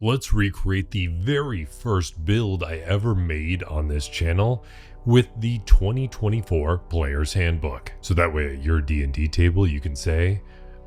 Let's recreate the very first build I ever made on this channel with the 2024 Player's Handbook. So that way at your D&D table you can say,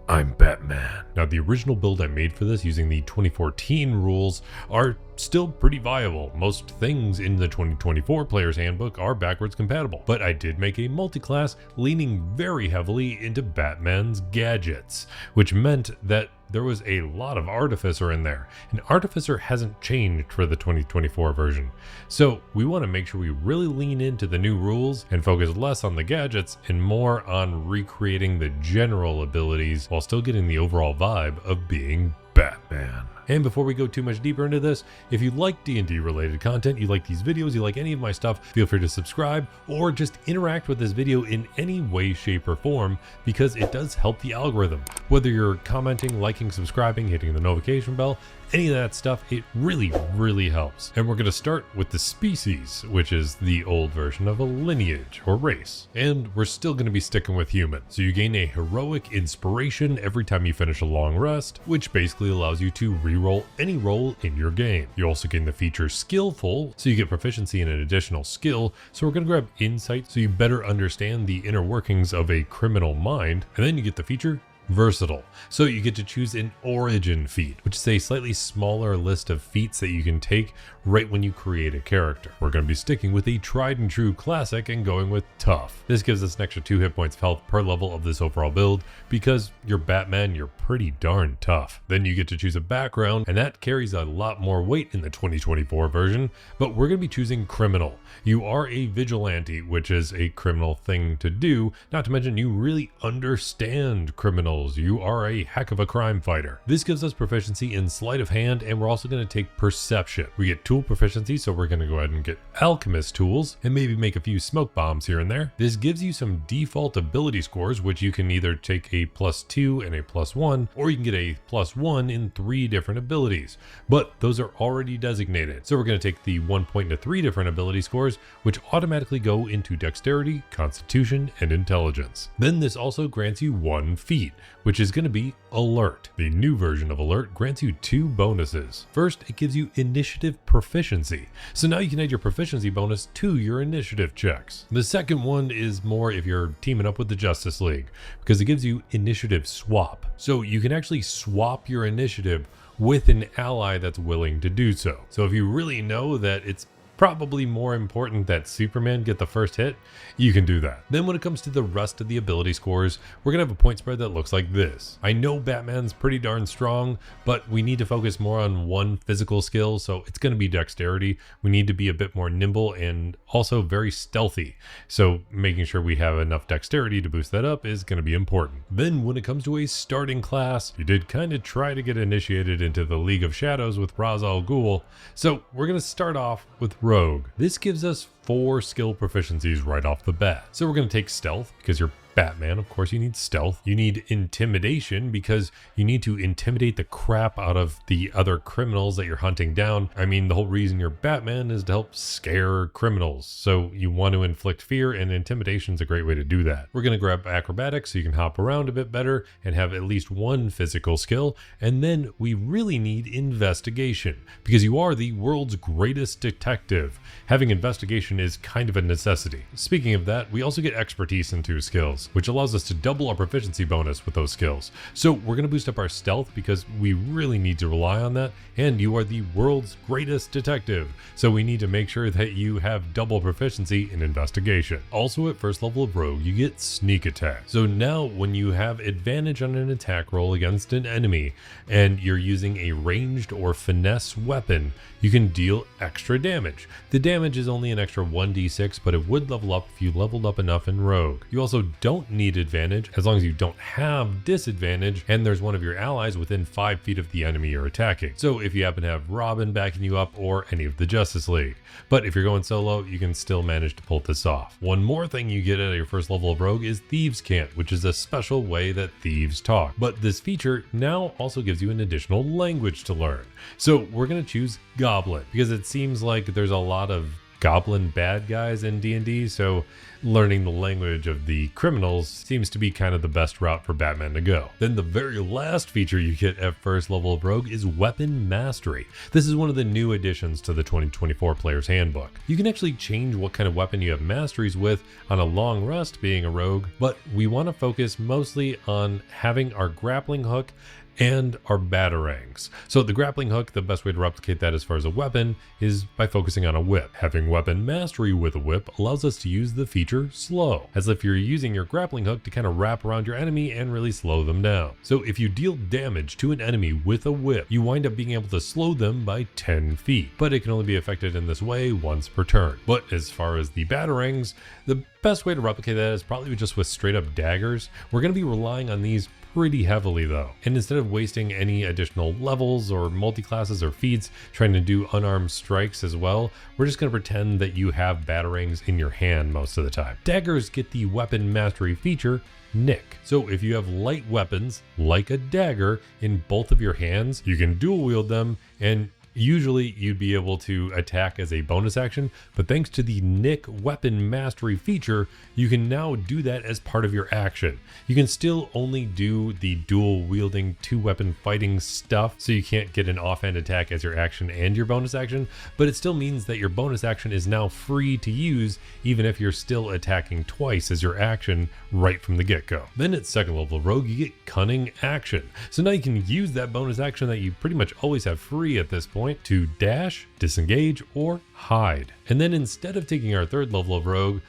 I'm Batman. Now the original build I made for this using the 2014 rules are still pretty viable. Most things in the 2024 Player's Handbook are backwards compatible, but I did make a multi-class leaning very heavily into Batman's gadgets, which meant that there was a lot of Artificer in there, and Artificer hasn't changed for the 2024 version. So we want to make sure we really lean into the new rules and focus less on the gadgets and more on recreating the general abilities while still getting the overall vibe of being Batman. And before we go too much deeper into this, if you like D&D related content, you like these videos, you like any of my stuff, feel free to subscribe or just interact with this video in any way, shape, or form, because it does help the algorithm. Whether you're commenting, liking, subscribing, hitting the notification bell, any of that stuff, it really helps. And we're going to start with the species, which is the old version of a lineage or race. And we're still going to be sticking with human. So you gain a heroic inspiration every time you finish a long rest, which basically allows you to reroll any roll in your game. You also gain the feature skillful, so you get proficiency in an additional skill. So we're going to grab insight so you better understand the inner workings of a criminal mind. And then you get the feature versatile, so you get to choose an origin feat, which is a slightly smaller list of feats that you can take right when you create a character. We're going to be sticking with a tried and true classic and going with tough. This gives us an extra 2 hit points of health per level of this overall build, because you're Batman, you're pretty darn tough. Then you get to choose a background, and that carries a lot more weight in the 2024 version, but we're going to be choosing criminal. You are a vigilante, which is a criminal thing to do, not to mention you really understand criminals. You are a heck of a crime fighter. This gives us proficiency in sleight of hand, and we're also going to take perception. We get tool proficiency, so we're going to go ahead and get alchemist tools and maybe make a few smoke bombs here and there. This gives you some default ability scores, which you can either take a +2 and a +1, or you can get a +1 in 3 different abilities, but those are already designated. So we're going to take the 1 point into 3 different ability scores, which automatically go into dexterity, constitution, and intelligence. Then this also grants you 1 feat, which is going to be alert. The new version of alert grants you 2 bonuses. First, it gives you initiative proficiency, so now you can add your proficiency bonus to your initiative checks. The second one is more if you're teaming up with the Justice League, because it gives you initiative swap, so you can actually swap your initiative with an ally that's willing to do so. So if you really know that it's probably more important that Superman get the first hit, you can do that. Then when it comes to the rest of the ability scores, we're gonna have a point spread that looks like this. I know Batman's pretty darn strong, but we need to focus more on 1 physical skill, so it's gonna be dexterity. We need to be a bit more nimble and also very stealthy, so making sure we have enough dexterity to boost that up is gonna be important. Then when it comes to a starting class, you did kind of try to get initiated into the League of Shadows with Ra's al Ghul, so we're gonna start off with Rogue. This gives us 4 skill proficiencies right off the bat. So we're going to take stealth, because you're Batman, of course you need stealth. You need intimidation, because you need to intimidate the crap out of the other criminals that you're hunting down. I mean, the whole reason you're Batman is to help scare criminals, so you want to inflict fear, and intimidation is a great way to do that. We're going to grab acrobatics so you can hop around a bit better and have at least 1 physical skill. And then we really need investigation, because you are the world's greatest detective. Having investigation is kind of a necessity. Speaking of that, we also get expertise in 2 skills, which allows us to double our proficiency bonus with those skills. So we're going to boost up our stealth, because we really need to rely on that, and you are the world's greatest detective, so we need to make sure that you have double proficiency in investigation. Also at first level of Rogue, you get sneak attack. So now when you have advantage on an attack roll against an enemy and you're using a ranged or finesse weapon, you can deal extra damage. The damage is only an extra 1d6, but it would level up if you leveled up enough in Rogue. You also don't need advantage as long as you don't have disadvantage and there's one of your allies within 5 feet of the enemy you're attacking. So if you happen to have Robin backing you up or any of the Justice League. But if you're going solo, you can still manage to pull this off. One more thing you get at your first level of Rogue is Thieves' Cant, which is a special way that thieves talk. But this feature now also gives you an additional language to learn. So we're going to choose Goblin, because it seems like there's a lot of goblin bad guys in D&D, so learning the language of the criminals seems to be kind of the best route for Batman to go. Then the very last feature you get at first level of Rogue is Weapon Mastery. This is one of the new additions to the 2024 Player's Handbook. You can actually change what kind of weapon you have masteries with on a long rest being a rogue, but we want to focus mostly on having our grappling hook and our batarangs. So the grappling hook, the best way to replicate that as far as a weapon is by focusing on a whip. Having weapon mastery with a whip allows us to use the feature slow, as if you're using your grappling hook to kind of wrap around your enemy and really slow them down. So if you deal damage to an enemy with a whip, you wind up being able to slow them by 10 feet, but it can only be affected in this way once per turn. But as far as the batarangs, the best way to replicate that is probably just with straight up daggers. We're going to be relying on these pretty heavily though, and instead of wasting any additional levels or multi-classes or feats trying to do unarmed strikes as well, we're just going to pretend that you have batarangs in your hand most of the time. Daggers get the weapon mastery feature Nick. So if you have light weapons like a dagger in both of your hands, you can dual wield them, and usually you'd be able to attack as a bonus action, but thanks to the Nick weapon mastery feature, you can now do that as part of your action. You can still only do the dual wielding 2-weapon fighting stuff, so you can't get an offhand attack as your action and your bonus action, but it still means that your bonus action is now free to use even if you're still attacking twice as your action right from the get-go. Then at second level Rogue, you get Cunning Action. So now you can use that bonus action that you pretty much always have free at this point to dash, disengage, or hide. And then instead of taking our third level of Rogue,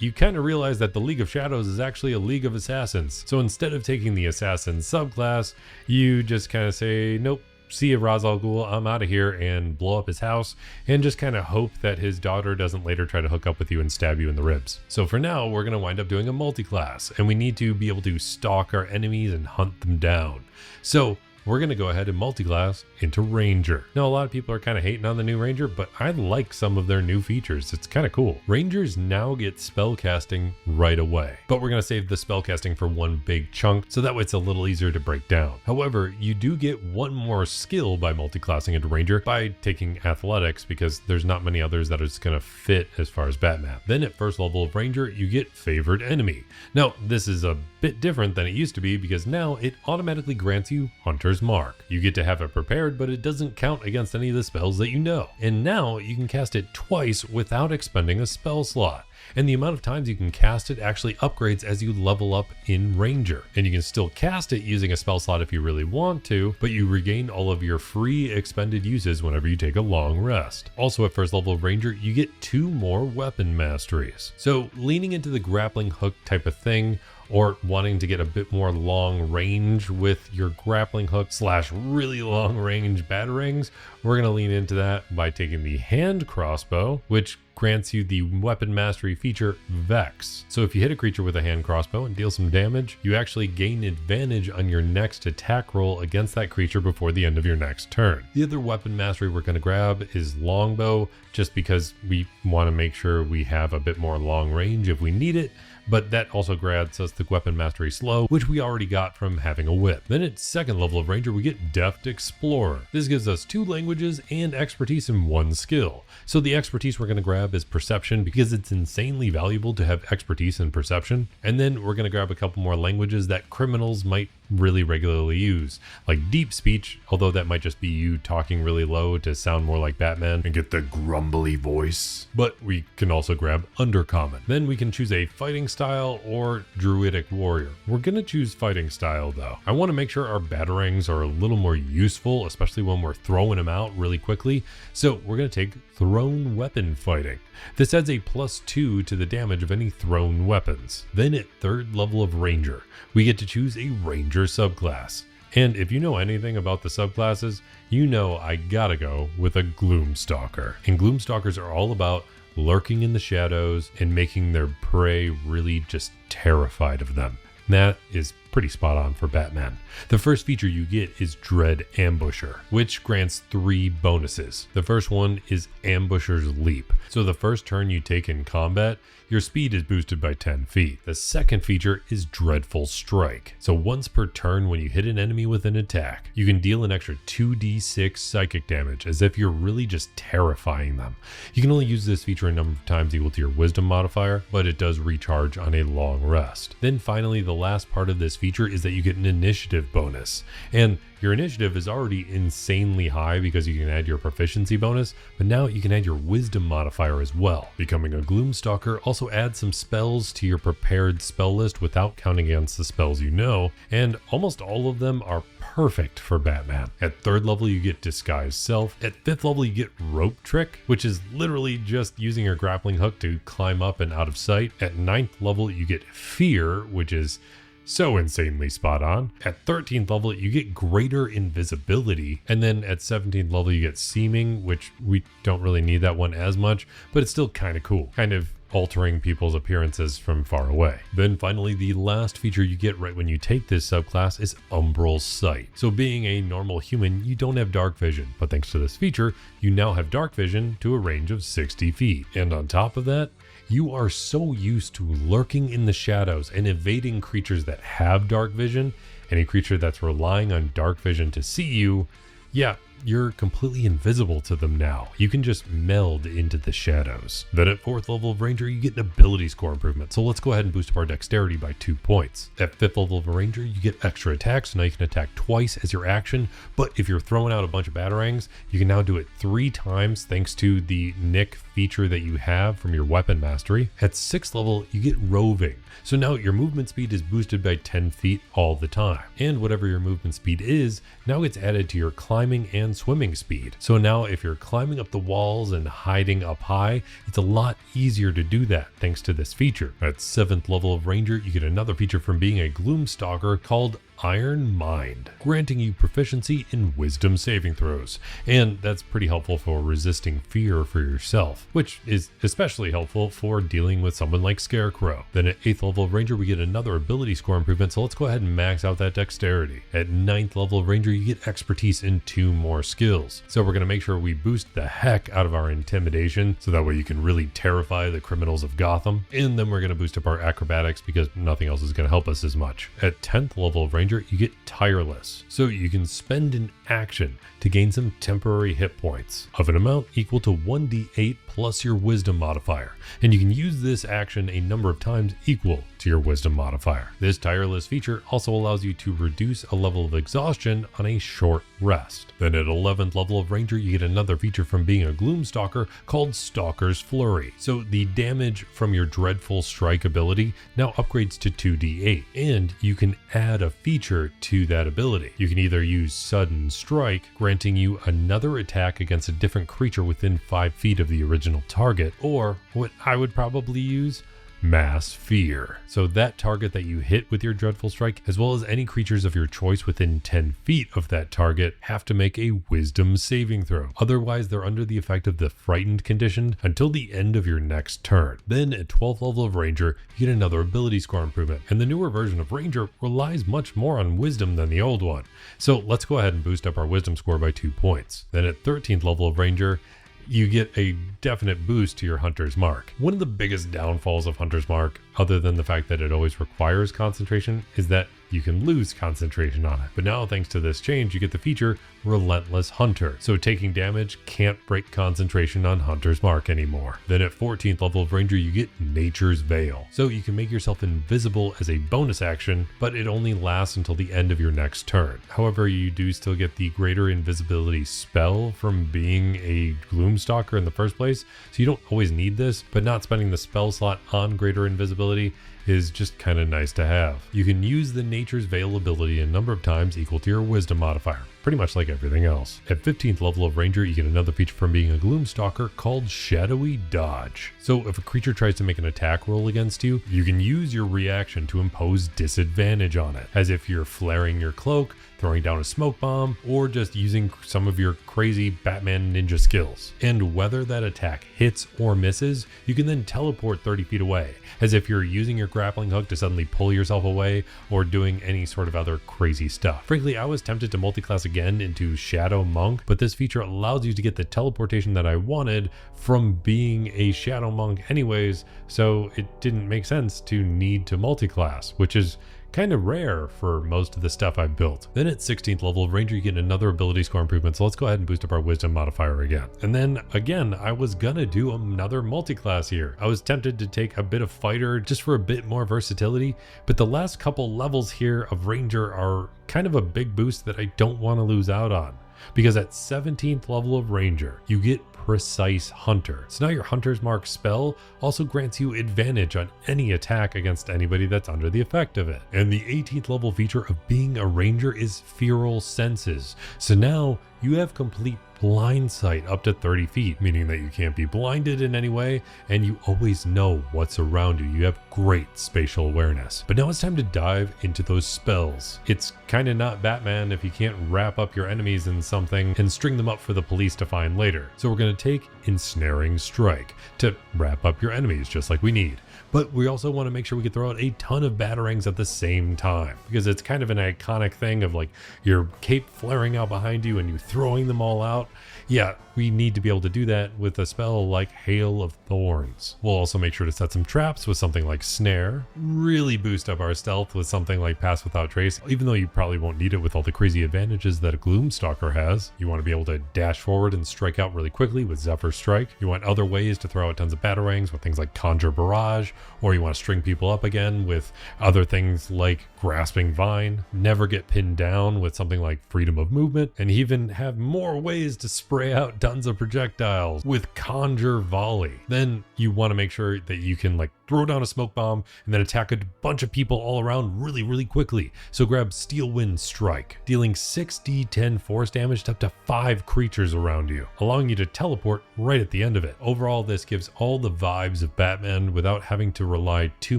you kind of realize that the League of Shadows is actually a League of Assassins. So instead of taking the Assassin subclass, you just kind of say, nope, see ya Ra's al Ghul, I'm out of here, and blow up his house, and just kind of hope that his daughter doesn't later try to hook up with you and stab you in the ribs. So for now, we're going to wind up doing a multi-class, and we need to be able to stalk our enemies and hunt them down. So we're going to go ahead and multi-class into Ranger. Now, a lot of people are kind of hating on the new Ranger, but I like some of their new features. It's kind of cool. Rangers now get spellcasting right away, but we're going to save the spellcasting for one big chunk, so that way it's a little easier to break down. However, you do get one more skill by multi-classing into Ranger by taking Athletics, because there's not many others that is going to fit as far as Batman. Then at first level of Ranger, you get Favored Enemy. Now, this is a bit different than it used to be, because now it automatically grants you Hunter's Mark. You get to have it prepared, but it doesn't count against any of the spells that you know. And now you can cast it twice without expending a spell slot. And the amount of times you can cast it actually upgrades as you level up in Ranger. And you can still cast it using a spell slot if you really want to, but you regain all of your free expended uses whenever you take a long rest. Also at first level of Ranger, you get 2 more weapon masteries. So leaning into the grappling hook type of thing, or wanting to get a bit more long range with your grappling hook / really long range batarangs, we're going to lean into that by taking the hand crossbow, which grants you the weapon mastery feature Vex. So if you hit a creature with a hand crossbow and deal some damage, you actually gain advantage on your next attack roll against that creature before the end of your next turn. The other weapon mastery we're going to grab is longbow, just because we want to make sure we have a bit more long range if we need it, but that also grants us the weapon mastery slow, which we already got from having a whip. Then at second level of Ranger, we get Deft Explorer. This gives us 2 languages and expertise in 1 skill. So the expertise we're going to grab is Perception, because it's insanely valuable to have expertise in Perception. And then we're going to grab a couple more languages that criminals might really regularly use, like Deep Speech, although that might just be you talking really low to sound more like Batman and get the grumbly voice. But we can also grab Undercommon. Then we can choose a fighting style or Druidic Warrior. We're going to choose fighting style though. I want to make sure our batarangs are a little more useful, especially when we're throwing them out really quickly. So we're going to take Thrown Weapon Fighting. This adds a +2 to the damage of any thrown weapons. Then at third level of Ranger, we get to choose a Ranger subclass. And if you know anything about the subclasses, you know I gotta go with a Gloomstalker. And Gloomstalkers are all about lurking in the shadows and making their prey really just terrified of them. And that is pretty spot on for Batman. The first feature you get is Dread Ambusher, which grants 3 bonuses. The first one is Ambusher's Leap. So the first turn you take in combat, your speed is boosted by 10 feet. The second feature is Dreadful Strike. So once per turn when you hit an enemy with an attack, you can deal an extra 2d6 psychic damage as if you're really just terrifying them. You can only use this feature a number of times equal to your wisdom modifier, but it does recharge on a long rest. Then finally, the last part of this feature is that you get an initiative bonus. And your initiative is already insanely high because you can add your proficiency bonus, but now you can add your wisdom modifier as well. Becoming a Gloomstalker also adds some spells to your prepared spell list without counting against the spells you know, and almost all of them are perfect for Batman. At 3rd level you get Disguise Self. At 5th level you get Rope Trick, which is literally just using your grappling hook to climb up and out of sight. At 9th level you get Fear, which is so insanely spot on. At 13th level you get Greater Invisibility, and then at 17th level you get Seeming, which we don't really need that one as much, but it's still kind of cool, kind of altering people's appearances from far away. Then finally, the last feature you get right when you take this subclass is Umbral Sight. So being a normal human, you don't have dark vision, but thanks to this feature, you now have dark vision to a range of 60 feet. And on top of that, you are so used to lurking in the shadows and evading creatures that have dark vision. Any creature that's relying on dark vision to see you, yeah, you're completely invisible to them now. You can just meld into the shadows. Then at 4th level of Ranger, you get an ability score improvement. So let's go ahead and boost up our dexterity by 2 points. At 5th level of Ranger, you get extra attacks. So now you can attack twice as your action. But if you're throwing out a bunch of batarangs, you can now do it 3 times thanks to the Nick feature that you have from your weapon mastery. At 6th level, you get Roving. So now your movement speed is boosted by 10 feet all the time. And whatever your movement speed is, now gets added to your climbing and swimming speed. So now if you're climbing up the walls and hiding up high, it's a lot easier to do that thanks to this feature. At 7th level of Ranger, you get another feature from being a Gloomstalker called Iron Mind, granting you proficiency in wisdom saving throws. And that's pretty helpful for resisting fear for yourself, which is especially helpful for dealing with someone like Scarecrow. Then at 8th level of Ranger, we get another ability score improvement, so let's go ahead and max out that dexterity. At 9th level of Ranger, you get expertise in 2 more skills. So we're going to make sure we boost the heck out of our intimidation, so that way you can really terrify the criminals of Gotham. And then we're going to boost up our acrobatics because nothing else is going to help us as much. At 10th level of Ranger, you get Tireless. So you can spend an action to gain some temporary hit points of an amount equal to 1d8 plus your wisdom modifier. And you can use this action a number of times equal to your wisdom modifier. This Tireless feature also allows you to reduce a level of exhaustion on a short rest. Then at 11th level of Ranger, you get another feature from being a Gloomstalker called Stalker's Flurry. So the damage from your Dreadful Strike ability now upgrades to 2d8, and you can add a feature to that ability. You can either use Sudden Strike, granting you another attack against a different creature within 5 feet of the original target, or what I would probably use, Mass Fear. So that target that you hit with your Dreadful Strike, as well as any creatures of your choice within 10 feet of that target, have to make a wisdom saving throw. Otherwise, they're under the effect of the frightened condition until the end of your next turn. Then at 12th level of Ranger, you get another ability score improvement. And the newer version of Ranger relies much more on wisdom than the old one. So let's go ahead and boost up our wisdom score by 2 points. Then at 13th level of Ranger, you get a definite boost to your Hunter's Mark. One of the biggest downfalls of Hunter's Mark, other than the fact that it always requires concentration, is that you can lose concentration on it. But now, thanks to this change, you get the feature Relentless Hunter. So taking damage can't break concentration on Hunter's Mark anymore. Then at 14th level of Ranger, you get Nature's Veil. So you can make yourself invisible as a bonus action, but it only lasts until the end of your next turn. However, you do still get the Greater Invisibility spell from being a Gloomstalker in the first place, so you don't always need this, but not spending the spell slot on Greater Invisibility is just kind of nice to have. You can use the Nature's Veil ability a number of times equal to your wisdom modifier, pretty much like everything else. At 15th level of Ranger, you get another feature from being a Gloomstalker called Shadowy Dodge. So if a creature tries to make an attack roll against you, you can use your reaction to impose disadvantage on it, as if you're flaring your cloak, throwing down a smoke bomb, or just using some of your crazy Batman ninja skills. And whether that attack hits or misses, you can then teleport 30 feet away, as if you're using your grappling hook to suddenly pull yourself away, or doing any sort of other crazy stuff. Frankly, I was tempted to multiclass again into Shadow Monk, but this feature allows you to get the teleportation that I wanted from being a Shadow Monk anyways, so it didn't make sense to need to multiclass, which is kind of rare for most of the stuff I've built. Then at 16th level of Ranger, you get another ability score improvement, so let's go ahead and boost up our Wisdom modifier again. And then again, I was gonna do another multiclass here. I was tempted to take a bit of Fighter just for a bit more versatility, but the last couple levels here of Ranger are kind of a big boost that I don't want to lose out on. Because at 17th level of Ranger, you get Precise Hunter. So now your Hunter's Mark spell also grants you advantage on any attack against anybody that's under the effect of it. And the 18th level feature of being a Ranger is Feral Senses. So now you have complete blind sight up to 30 feet, meaning that you can't be blinded in any way, and you always know what's around you. You have great spatial awareness. But now it's time to dive into those spells. It's kind of not Batman if you can't wrap up your enemies in something and string them up for the police to find later. So we're going to take Ensnaring Strike to wrap up your enemies just like we need. But we also want to make sure we can throw out a ton of batarangs at the same time, because it's kind of an iconic thing of like your cape flaring out behind you and you throwing them all out. Yeah, we need to be able to do that with a spell like Hail of Thorns. We'll also make sure to set some traps with something like Snare, really boost up our stealth with something like Pass Without Trace, even though you probably won't need it with all the crazy advantages that a Gloomstalker has. You want to be able to dash forward and strike out really quickly with Zephyr Strike. You want other ways to throw out tons of batarangs with things like Conjure Barrage, or you want to string people up again with other things like Grasping Vine, never get pinned down with something like Freedom of Movement, and even have more ways to spray out tons of projectiles with Conjure Volley. Then you want to make sure that you can like throw down a smoke bomb and then attack a bunch of people all around really quickly. So grab Steel Wind Strike, dealing 6d10 force damage to up to 5 creatures around you, allowing you to teleport right at the end of it. Overall, this gives all the vibes of Batman without having to rely too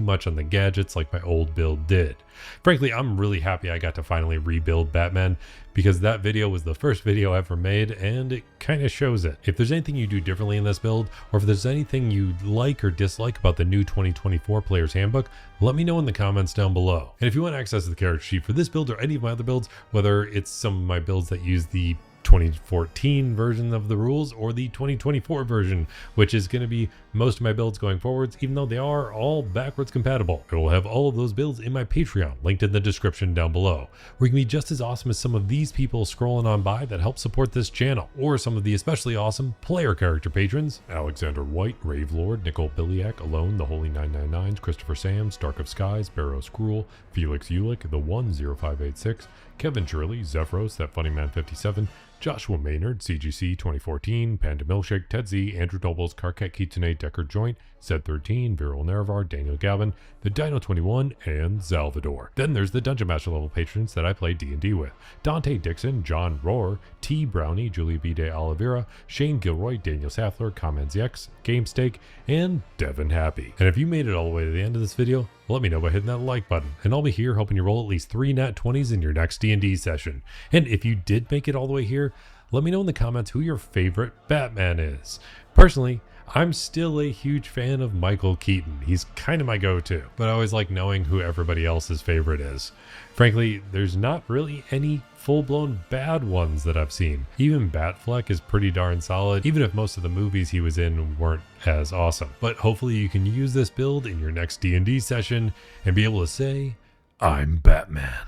much on the gadgets like my old build did. Frankly, I'm really happy I got to finally rebuild Batman, because that video was the first video I ever made and it kind of shows it. If there's anything you do differently in this build, or if there's anything you like or dislike about the new 2024 Player's Handbook, let me know in the comments down below. And if you want access to the character sheet for this build or any of my other builds, whether it's some of my builds that use the 2014 version of the rules or the 2024 version, which is going to be most of my builds going forwards, even though they are all backwards compatible. I will have all of those builds in my Patreon, linked in the description down below, where you can be just as awesome as some of these people scrolling on by that help support this channel, or some of the especially awesome player character patrons: Alexander White, Ravelord, Nicole Biliak, Alone, The Holy 999s, Christopher Sams, Dark of Skies, Barrows Cruel, Felix Ulick, The 10586, Kevin Shirley, Zephyros, That Funny Man 57, Joshua Maynard, CGC 2014, Panda Milkshake, Ted Z, Andrew Nobles, Karkat Kitsune, Decker Joint, Zed13, Viral Nervar, Daniel Gavin, The Dino 21, and Salvador. Then there's the Dungeon Master level patrons that I play D&D with: Dante Dixon, John Rohr, T Brownie, Julia B. De Oliveira, Shane Gilroy, Daniel Saffler, CommandsX, GameSteak, and Devin Happy. And if you made it all the way to the end of this video, let me know by hitting that like button, and I'll be here helping you roll at least 3 nat 20s in your next D&D session. And if you did make it all the way here, let me know in the comments who your favorite Batman is. Personally, I'm still a huge fan of Michael Keaton. He's kind of my go-to, but I always like knowing who everybody else's favorite is. Frankly, there's not really any full-blown bad ones that I've seen. Even Batfleck is pretty darn solid, even if most of the movies he was in weren't as awesome. But hopefully you can use this build in your next D&D session and be able to say, I'm Batman.